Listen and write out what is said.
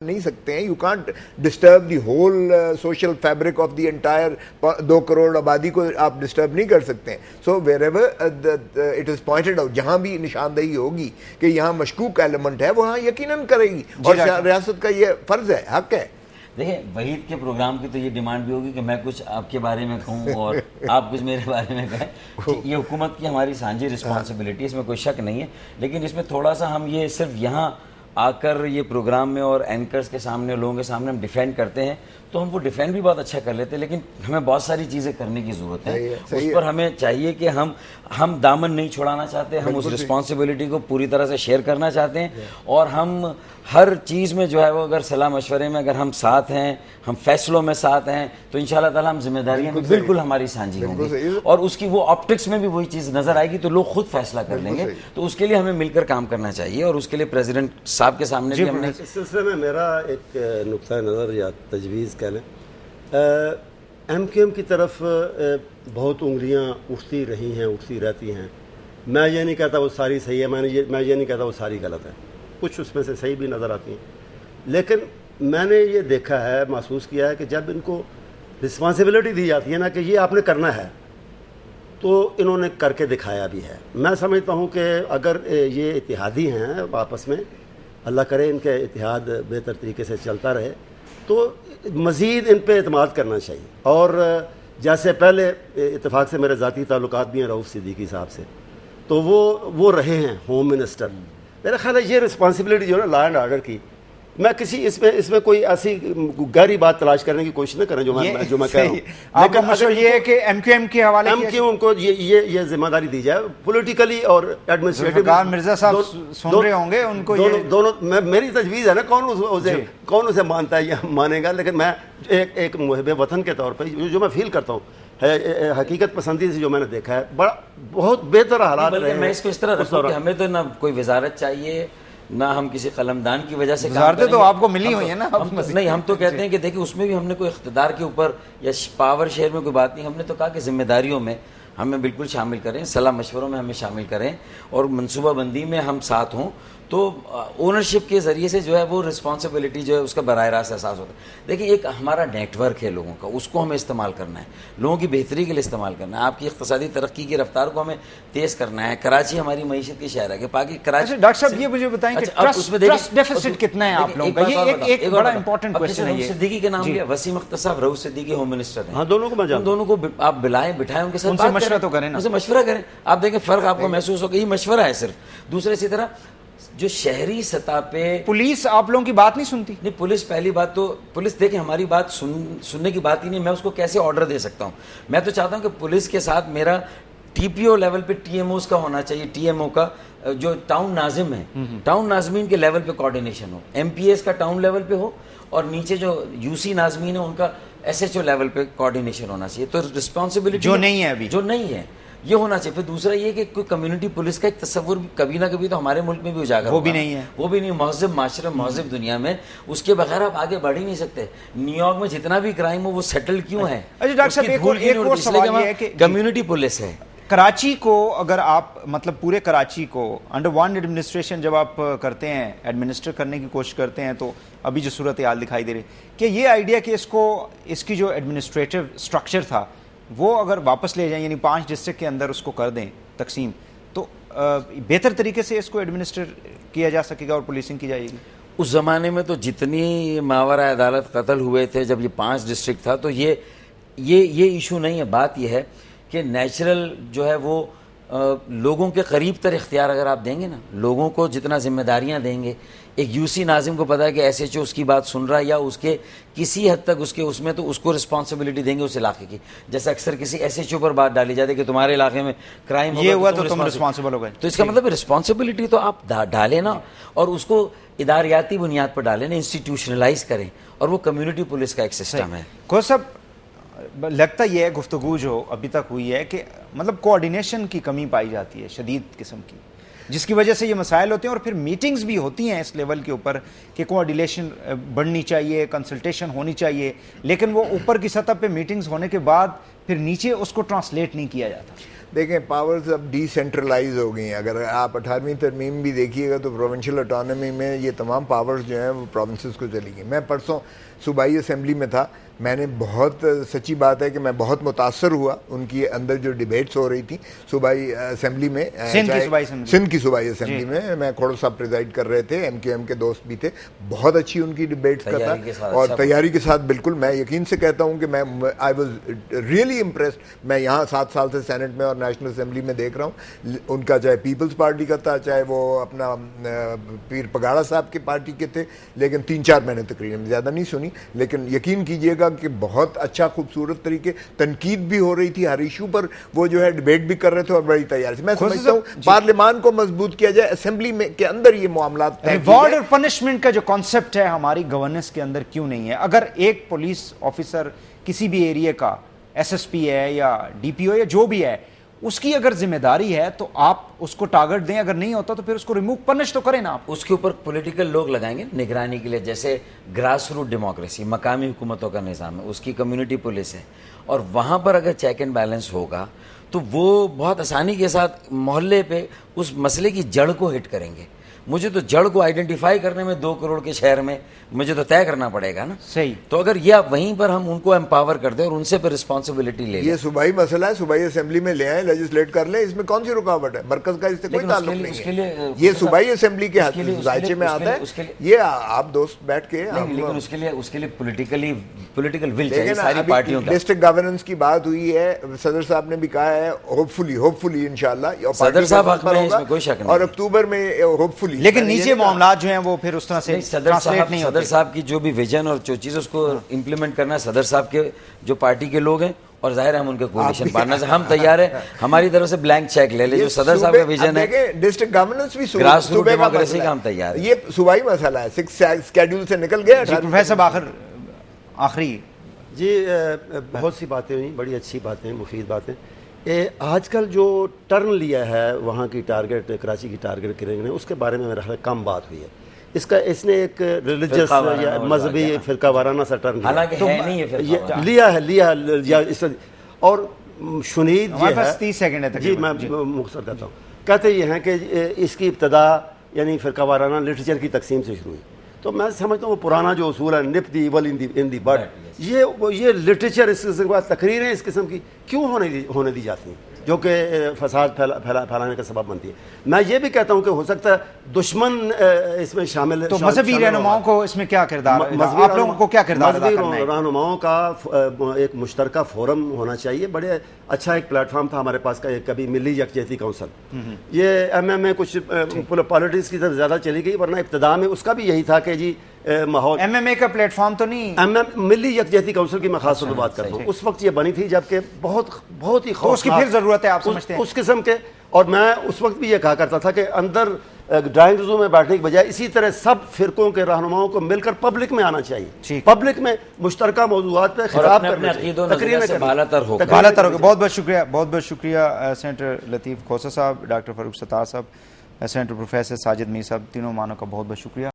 نہیں سکتے ہیں. You can't disturb the whole social fabric of the entire 2 crore آبادی کو آپ ڈسٹرب نہیں کر سکتے ہیں. So where ever it is pointed out, جہاں بھی نشاندہی ہوگی کہ یہاں مشکوک ایلیمنٹ ہے وہاں یقیناً کرے گی, اور ریاست کا یہ فرض ہے, حق ہے. دیکھیں وحید کے پروگرام کی تو یہ ڈیمانڈ بھی ہوگی کہ میں کچھ آپ کے بارے میں کہوں اور آپ کچھ میرے بارے میں کہیں. یہ حکومت کی ہماری سانجھی رسپانسبلٹی, اس میں کوئی شک نہیں ہے, لیکن اس میں تھوڑا سا ہم یہ صرف یہاں آ کر یہ پروگرام میں اور اینکرز کے سامنے, لوگوں کے سامنے ہم ڈیفینڈ کرتے ہیں تو ہم وہ ڈیفینڈ بھی بہت اچھا کر لیتے ہیں, لیکن ہمیں بہت ساری چیزیں کرنے کی ضرورت ہے. اس پر ہمیں چاہیے کہ ہم دامن نہیں چھڑانا چاہتے, ہم اس رسپانسبلٹی کو پوری طرح سے شیئر کرنا چاہتے ہیں, اور ہم ہر چیز میں جو ہے وہ اگر صلاح مشورے میں اگر ہم ساتھ ہیں, ہم فیصلوں میں ساتھ ہیں, تو انشاءاللہ تعالیٰ ہم ذمہ داریاں بالکل ہماری سانجھی ہوں گی, اور اس کی وہ آپٹکس میں بھی وہی چیز نظر آئے گی تو لوگ خود فیصلہ کر لیں گے. تو اس کے لیے ہمیں مل کر کام کرنا چاہیے, اور اس کے لیے پریزیڈنٹ صاحب کے سامنے بھی ہم نے اس سلسلے میں میرا ایک نقطہ نظر یا تجویز کہہ لیں, ایم کیو ایم کی طرف بہت انگلیاں اٹھتی رہی ہیں, اٹھتی رہتی ہیں. میں یہ نہیں کہتا وہ ساری صحیح ہے, میں یہ نہیں کہتا وہ ساری غلط ہے, کچھ اس میں سے صحیح بھی نظر آتی ہیں, لیکن میں نے یہ دیکھا ہے, محسوس کیا ہے کہ جب ان کو رسپانسبلٹی دی جاتی ہے نا کہ یہ آپ نے کرنا ہے, تو انہوں نے کر کے دکھایا بھی ہے. میں سمجھتا ہوں کہ اگر یہ اتحادی ہیں آپس میں, اللہ کرے ان کے اتحاد بہتر طریقے سے چلتا رہے, تو مزید ان پہ اعتماد کرنا چاہیے. اور جیسے پہلے اتفاق سے میرے ذاتی تعلقات بھی ہیں رؤوف صدیقی صاحب سے, تو وہ رہے ہیں ہوم منسٹر. میرا خیال ہے یہ رسپانسبلٹی جو ہے نا لا اینڈ آرڈر کی, میں کسی اس میں کوئی ایسی گہری بات تلاش کرنے کی کوشش نہ کریں جو میں کہہ رہا ہوں. لیکن مشہور یہ ہے کہ ایم کیو ایم کے حوالے ایم کیو ایم کو یہ ذمہ داری دی جائے پولیٹیکلی اور ایڈمنسٹریٹو. مرزا صاحب سن رہے ہوں گے, ان کو دونوں میری تجویز ہے نا, کون اسے مانتا ہے یا مانے گا, لیکن میں ایک محب وطن کے طور پہ جو میں فیل کرتا ہوں, حقیقت پسندی سے جو میں نے دیکھا ہے, بہت بہتر حالات رہے ہیں. میں اس کو اس طرح رکھوں کہ ہمیں تو نہ کوئی وزارت چاہیے, نہ ہم کسی قلمدان کی وجہ سے وزارتیں تو آپ کو ملی ہوئی ہیں نا. نہیں, ہم تو کہتے ہیں کہ دیکھیں اس میں بھی ہم نے کوئی اقتدار کے اوپر یا پاور شیئر میں کوئی بات نہیں, ہم نے تو کہا کہ ذمہ داریوں میں ہمیں بالکل شامل کریں, صلاح مشوروں میں ہمیں شامل کریں, اور منصوبہ بندی میں ہم ساتھ ہوں. تو اونرشپ کے ذریعے سے جو ہے وہ رسپانسبلٹی جو ہے اس کا براہ راست احساس ہوتا ہے. دیکھیں ایک ہمارا نیٹ ورک ہے لوگوں کا, اس کو ہمیں استعمال کرنا ہے, لوگوں کی بہتری کے لیے استعمال کرنا ہے, آپ کی اقتصادی ترقی کی رفتار کو ہمیں تیز کرنا ہے. کراچی ہماری معیشت کی شہر ہے کہ باقی کراچی. ڈاکٹر صاحب یہ مجھے بتائیں کہ ٹرسٹ ڈیفیسٹ کتنا ہے آپ لوگوں کا, یہ ایک بڑا امپورٹنٹ کوسچن ہے. رؤوف صدیقی کے نام لیا, وسیم اختر صاحب رؤوف صدیقی ہوم منسٹر ہیں, ہاں دونوں کو آپ بلائیں, بٹھائیں, ان کے ساتھ مشورہ تو کریں, ان سے مشورہ کریں. آپ دیکھیں فرق آپ کو محسوس ہوگا, یہ مشورہ ہے صرف. دوسرے اسی طرح جو شہری سطح پہ پولیس آپ لوگوں کی بات نہیں سنتی. نہیں, پولیس پہلی بات تو پولیس دیکھیں ہماری بات سننے کی بات ہی نہیں, میں اس کو کیسے آرڈر دے سکتا ہوں. میں تو چاہتا ہوں کہ پولیس کے ساتھ میرا ٹی پی او لیول پہ ٹی ایم اوز کا ہونا چاہیے, ٹی ایم او کا جو ٹاؤن ناظم ہے, ٹاؤن ناظمین کے لیول پہ کوارڈینیشن ہو, ایم پی ایس کا ٹاؤن لیول پہ ہو, اور نیچے جو یو سی ناظمین ہیں ان کا ایس ایچ او لیول پہ کوارڈینیشن ہونا چاہیے. تو رسپانسبلٹی جو نہیں ہے ابھی, جو نہیں ہے یہ ہونا چاہیے. پھر دوسرا یہ کہ کوئی کمیونٹی پولیس کا ایک تصور کبھی نہ کبھی تو ہمارے ملک میں بھی اجاگر, وہ بھی نہیں ہے, وہ بھی نہیں. مہذب معاشرے, مہذب دنیا میں اس کے بغیر آپ آگے بڑھ ہی نہیں سکتے. نیو یارک میں جتنا بھی کرائم ہو وہ سیٹل کیوں ہے؟ اچھا ڈاکٹر صاحب ایک اور سوال یہ ہے کہ کمیونٹی پولیس ہے. کراچی کو اگر آپ مطلب پورے کراچی کو انڈر ون ایڈمنسٹریشن جب آپ کرتے ہیں, ایڈمنسٹر کرنے کی کوشش کرتے ہیں, تو ابھی جو صورتحال دکھائی دے رہی کہ یہ آئیڈیا کہ اس کی جو ایڈمنسٹریٹو اسٹرکچر تھا وہ اگر واپس لے جائیں, یعنی 5 ڈسٹرکٹ کے اندر اس کو کر دیں تقسیم, تو بہتر طریقے سے اس کو ایڈمنسٹر کیا جا سکے گا اور پولیسنگ کی جائے گی. اس زمانے میں تو جتنی ماورا عدالت قتل ہوئے تھے جب یہ 5 ڈسٹرکٹ تھا, تو یہ ایشو نہیں ہے. بات یہ ہے کہ نیچرل جو ہے وہ لوگوں کے قریب تر اختیار اگر آپ دیں گے نا, لوگوں کو جتنا ذمہ داریاں دیں گے, ایک یو سی ناظم کو پتا ہے کہ ایس ایچ او اس کی بات سن رہا ہے, یا اس کے کسی حد تک اس میں تو اس کو رسپانسبلٹی دیں گے اس علاقے کی. جیسے اکثر کسی ایس ایچ او پر بات ڈالی جاتی ہے کہ تمہارے علاقے میں کرائم یہ ہوا تو تم رسپانسبل ہو گئے, تو اس کا مطلب رسپانسبلٹی تو آپ ڈالیں نا, اور اس کو اداریاتی بنیاد پر ڈالیں نا, انسٹیٹیوشنلائز کریں, اور وہ کمیونٹی پولیس کا ایک سسٹم ہے. کو سب لگتا یہ ہے گفتگو جو ابھی تک ہوئی ہے کہ مطلب کوارڈینیشن کی کمی پائی جاتی ہے شدید قسم کی, جس کی وجہ سے یہ مسائل ہوتے ہیں, اور پھر میٹنگز بھی ہوتی ہیں اس لیول کے اوپر کہ کوارڈینیشن بڑھنی چاہیے, کنسلٹیشن ہونی چاہیے, لیکن وہ اوپر کی سطح پہ میٹنگز ہونے کے بعد پھر نیچے اس کو ٹرانسلیٹ نہیں کیا جاتا. دیکھیں پاورز اب ڈی سینٹرلائز ہو گئی ہیں. اگر آپ 18ویں ترمیم بھی دیکھیے گا تو پروونشل اٹانومی میں یہ تمام پاورز جو ہیں وہ پروونسز کو چلی گئی. میں پرسوں صوبائی اسمبلی میں تھا, میں نے بہت سچی بات ہے کہ میں بہت متاثر ہوا ان کی اندر جو ڈیبیٹس ہو رہی تھیں صوبائی اسمبلی میں, سندھ کی صوبائی اسمبلی میں کھوڑو صاحب پریزائڈ کر رہے تھے, ایم کیو ایم کے دوست بھی تھے. بہت اچھی ان کی ڈیبیٹس کا تھا اور تیاری کے ساتھ. بالکل میں یقین سے کہتا ہوں کہ میں آئی واز ریئلی امپریسڈ. میں یہاں 7 سال سے سینٹ میں اور نیشنل اسمبلی میں دیکھ رہا ہوں ان کا, چاہے پیپلز پارٹی کا تھا چاہے وہ اپنا پیر پگاڑا صاحب کی پارٹی کے تھے, لیکن 3-4 میں نے تقریباً زیادہ نہیں سنی. لیکن یقین کیجئے گا کہ بہت اچھا خوبصورت طریقے, تنقید بھی ہو رہی تھی ہر ایشو پر, وہ جو ہے ڈیبیٹ بھی کر رہے تھے اور بڑی تیاری سے. میں سمجھتا ہوں پارلیمان کو مضبوط کیا جائے, اسمبلی میں کے اندر یہ معاملات. ریوارڈ اور پنشمنٹ کا جو کانسیپٹ ہے ہماری گورننس کے اندر کیوں نہیں ہے؟ اگر ایک پولیس آفیسر کسی بھی ایریا کا ایس ایس پی ہے یا ڈی پی او یا جو بھی ہے, اس کی اگر ذمہ داری ہے تو آپ اس کو ٹارگٹ دیں, اگر نہیں ہوتا تو پھر اس کو ریموو پنش تو کریں نا آپ. اس کے اوپر پولیٹیکل لوگ لگائیں گے نگرانی کے لیے, جیسے گراس روٹ ڈیموکریسی مقامی حکومتوں کا نظام ہے, اس کی کمیونٹی پولیس ہے, اور وہاں پر اگر چیک اینڈ بیلنس ہوگا تو وہ بہت آسانی کے ساتھ محلے پہ اس مسئلے کی جڑ کو ہٹ کریں گے. مجھے تو جڑ کو آئیڈینٹیفائی کرنے میں 2 کروڑ کے شہر میں مجھے تو طے کرنا پڑے گا نا. صحیح. تو اگر یہ آپ وہیں پر ہم ان کو امپاور کر دیں اور ان سے پھر رسپانسبلٹی لے لیں. یہ صوبائی مسئلہ ہے, صوبائی اسمبلی میں لے آئیں, لیجسلیٹ کر لیں, اس میں کون سی رکاوٹ ہے؟ مرکز کا اس سے کوئی تعلق نہیں ہے, یہ صوبائی اسمبلی کے ذائچے میں آتا ہے. یہ آپ دوست بیٹھ کے, لیکن اس کے لیے پولیٹیکل ول چاہیے ساری پارٹیوں کا. ڈسٹرکٹ گورننس کی بات ہوئی ہے, صدر صاحب نے بھی کہا ہے ہوپ فلی انشاءاللہ صدر صاحب حق میں اس میں کوئی شک نہیں, اور اکتوبر میں ہوپ فلی. لیکن نیچے معاملات جو ہیں وہ پھر اس طرح سے ٹرانسلیٹ نہیں ہوتے. صدر صاحب کی جو بھی ویژن اور جو چیز اس کو امپلیمنٹ کرنا ہے, صدر صاحب کے جو پارٹی کے لوگ ہیں, اور ظاہر ہے ہم ان کے کولیشن پارٹنر سے ہم تیار ہیں, ہماری طرف سے بلینک چیک لے لے. جو صدر صاحب کا ویژن ہے ڈسٹرکٹ گورننس بھی گراس روٹ ڈیموکریسی کا, ہم تیار ہیں. یہ صوبائی مسئلہ ہے, 6 اسکیڈول سے نکل گیا. پروفیسر صاحب آخری. جی بہت سی باتیں ہوئیں, بڑی اچھی باتیں, مفید باتیں. آج کل جو ٹرن لیا ہے وہاں کی ٹارگٹ, کراچی کی ٹارگٹ کرنے نے, اس کے بارے میں میرا خیال کم بات ہوئی ہے. اس نے ایک ریلیجس یا مذہبی فرقہ وارانہ سا ٹرن لیا ہے. اور شنید یہ ہے, 30 سیکنڈ ہے جی میں مختصر کرتا ہوں. کہتے یہ ہیں کہ اس کی ابتدا یعنی فرقہ وارانہ لٹریچر کی تقسیم سے شروع ہوئی. تو میں سمجھتا ہوں وہ پرانا جو اصول ہے, نپ دی ایول ان دی بڈ, یہ لٹریچر اس قسم کے بعد تقریریں اس قسم کی کیوں ہونے دی جاتی ہیں جو کہ فساد پھیلانے کا سبب بنتی ہے. میں یہ بھی کہتا ہوں کہ ہو سکتا ہے دشمن اس میں شامل. تو مذہبی رہنماؤں کو اس میں کیا کردار, آپ لوگوں کو کیا کردار ادا کرنا ہے؟ مذہبی رہنماؤں کا ایک مشترکہ فورم ہونا چاہیے. بڑے اچھا ایک پلیٹ فارم تھا ہمارے پاس کا, کبھی ملی یکجہتی کونسل. یہ ایم ایم اے کچھ پالیٹکس کی طرف زیادہ چلی گئی, ورنہ ابتدا میں اس کا بھی یہی تھا کہ جی ماحول. ایم ایم اے کا پلیٹ فارم تو نہیں, ایم ایم ملی یکجہتی کونسل کی میں خاص طور پر بات کرتا ہوں. اس وقت یہ بنی تھی جبکہ بہت ہی اس کی پھر ضرورت ہے, آپ سمجھتے ہیں اس قسم کے. اور میں اس وقت بھی یہ کہا کرتا تھا کہ اندر ڈرائنگ روم میں بیٹھنے کی بجائے اسی طرح سب فرقوں کے رہنماؤں کو مل کر پبلک میں آنا چاہیے, پبلک میں مشترکہ موضوعات پہ خطاب کرنا چاہیے, بالاتر ہو. بہت بہت شکریہ, بہت بہت شکریہ سینیٹر لطیف کھوسہ صاحب, ڈاکٹر فاروق ستار صاحب, سینیٹر پروفیسر ساجد میر صاحب, تینوں معنوں کا بہت بہت شکریہ.